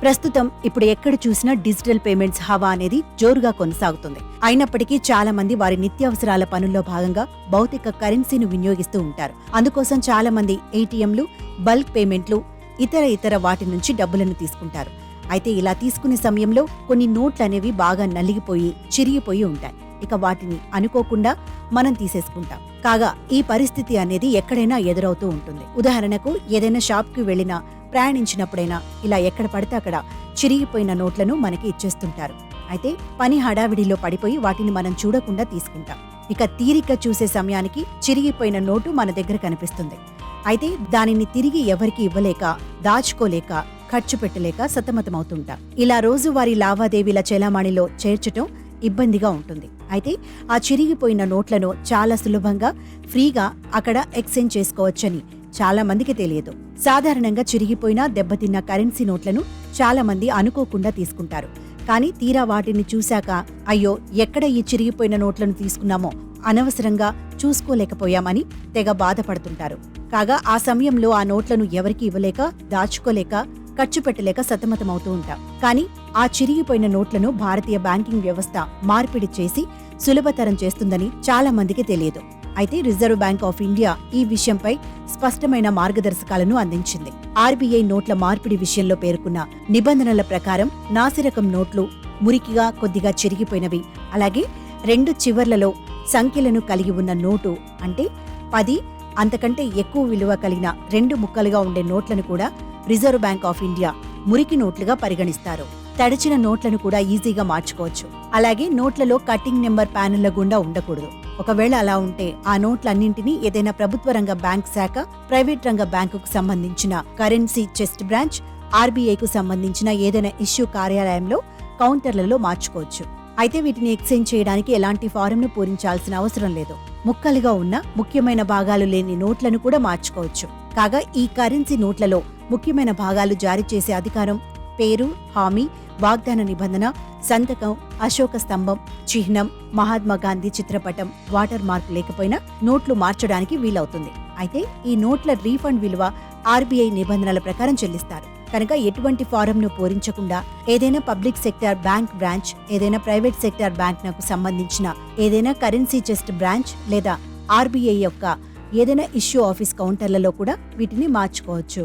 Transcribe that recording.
ప్రస్తుతం ఇప్పుడు ఎక్కడ చూసినా డిజిటల్ పేమెంట్స్ హవా అనేది జోరుగా కొనసాగుతుంది. అయినప్పటికీ చాలా మంది వారి నిత్యావసరాల పనుల్లో భాగంగా భౌతిక కరెన్సీని వినియోగిస్తూ ఉంటారు. అందుకోసం చాలా మంది ఏటీఎంలు, బల్క్ పేమెంట్లు, ఇతర వాటి నుంచి డబ్బులను తీసుకుంటారు. అయితే ఇలా తీసుకునే సమయంలో కొన్ని నోట్లు అనేవి బాగా నలిగిపోయి, చిరిగిపోయి ఉంటాయి. ఇక వాటిని అనుకోకుండా మనం తీసేసుకుంటాం. కాగా ఈ పరిస్థితి అనేది ఎక్కడైనా ఎదురవుతూ ఉంటుంది. ఉదాహరణకు ఏదైనా షాప్కి వెళ్లినా, ప్రయాణించినప్పుడైనా ఇలా ఎక్కడ పడితే అక్కడ చిరిగిపోయిన నోట్లను మనకి ఇచ్చేస్తుంటారు. అయితే పని హడావిడిలో పడిపోయి వాటిని మనం చూడకుండా తీసుకుంటాం. ఇక తీరిక చూసే సమయానికి చిరిగిపోయిన నోటు మన దగ్గర కనిపిస్తుంది. అయితే దానిని తిరిగి ఎవరికి ఇవ్వలేక, దాచుకోలేక, ఖర్చు పెట్టలేక సతమతమవుతుంటాం. ఇలా రోజువారీ లావాదేవీల చెలామణిలో చేర్చటం ఇబ్బందిగా ఉంటుంది. అయితే ఆ చిరిగిపోయిన నోట్లను చాలా సులభంగా, ఫ్రీగా అక్కడ ఎక్స్చేంజ్ చేసుకోవచ్చని చాలా మందికి తెలియదు. సాధారణంగా చిరిగిపోయిన, దెబ్బతిన్న కరెన్సీ నోట్లను చాలా మంది అనుకోకుండా తీసుకుంటారు. కానీ తీరా వాటిని చూశాక, అయ్యో ఎక్కడ ఈ చిరిగిపోయిన నోట్లను తీసుకున్నామో, అనవసరంగా చూసుకోలేకపోయామని తెగ బాధపడుతుంటారు. కాగా ఆ సమయంలో ఆ నోట్లను ఎవరికి ఇవ్వలేక, దాచుకోలేక, ఖర్చు పెట్టలేక సతమతమవుతూ ఉంటాం. కానీ ఆ చిరిగిపోయిన నోట్లను భారతీయ బ్యాంకింగ్ వ్యవస్థ మార్పిడి చేసి సులభతరం చేస్తుందని చాలా మందికి తెలియదు. అయితే రిజర్వ్ బ్యాంక్ ఆఫ్ ఇండియా ఈ విషయంపై స్పష్టమైన మార్గదర్శకాలను అందించింది. ఆర్బీఐ నోట్ల మార్పిడి విషయంలో పేర్కొన్న నిబంధనల ప్రకారం నాసిరకం నోట్లు, మురికిగా కొద్దిగా చిరిగిపోయినవి, అలాగే 2 చివర్లలో సంఖ్యలను కలిగి ఉన్న నోటు, అంటే 10 అంతకంటే ఎక్కువ విలువ కలిగిన 2 ముక్కలుగా ఉండే నోట్లను కూడా రిజర్వ్ బ్యాంక్ ఆఫ్ ఇండియా మురికి నోట్లుగా పరిగణిస్తారు. తడిచిన నోట్లను కూడా ఈజీగా మార్చుకోవచ్చు. అలాగే నోట్లలో కటింగ్ నెంబర్ ప్యానెళ్ల గుండా ఉండకూడదు. ఒకవేళ అలా ఉంటే ఆ నోట్లన్నింటినీ ఏదైనా ప్రభుత్వ రంగ బ్యాంక్ శాఖ, ప్రైవేట్ రంగ బ్యాంకుకు సంబంధించిన కరెన్సీ చెస్ట్ బ్రాంచ్, ఆర్బీఐకు సంబంధించిన ఏదైనా ఇష్యూ కార్యాలయంలో కౌంటర్లలో మార్చుకోవచ్చు. అయితే వీటిని ఎక్స్చేంజ్ చేయడానికి ఎలాంటి ఫారంను పూరించాల్సిన అవసరం లేదు. ముక్కలుగా ఉన్న, ముఖ్యమైన భాగాలు లేని నోట్లను కూడా మార్చుకోవచ్చు. కాగా ఈ కరెన్సీ నోట్లలో ముఖ్యమైన భాగాలు జారీ చేసే అధికారం, పేరు, హామీ, వాగ్దాన నిబంధన, సంతకం, అశోక స్తంభం, చిహ్నం, మహాత్మా గాంధీ చిత్రపటం, వాటర్ మార్క్ లేకపోయినా నోట్లు మార్చడానికి వీలవుతుంది. అయితే ఈ నోట్ల రీఫండ్ విలువ ఆర్బీఐ నిబంధనల ప్రకారం చెల్లిస్తారు. కనుక ఎటువంటి ఫారంను పూరించకుండా ఏదైనా పబ్లిక్ సెక్టార్ బ్యాంక్ బ్రాంచ్, ఏదైనా ప్రైవేట్ సెక్టార్ బ్యాంక్ నాకు సంబంధించిన ఏదైనా కరెన్సీ చెస్ట్ బ్రాంచ్ లేదా ఆర్బీఐ యొక్క ఏదైనా ఇష్యూ ఆఫీస్ కౌంటర్లలో కూడా వీటిని మార్చుకోవచ్చు.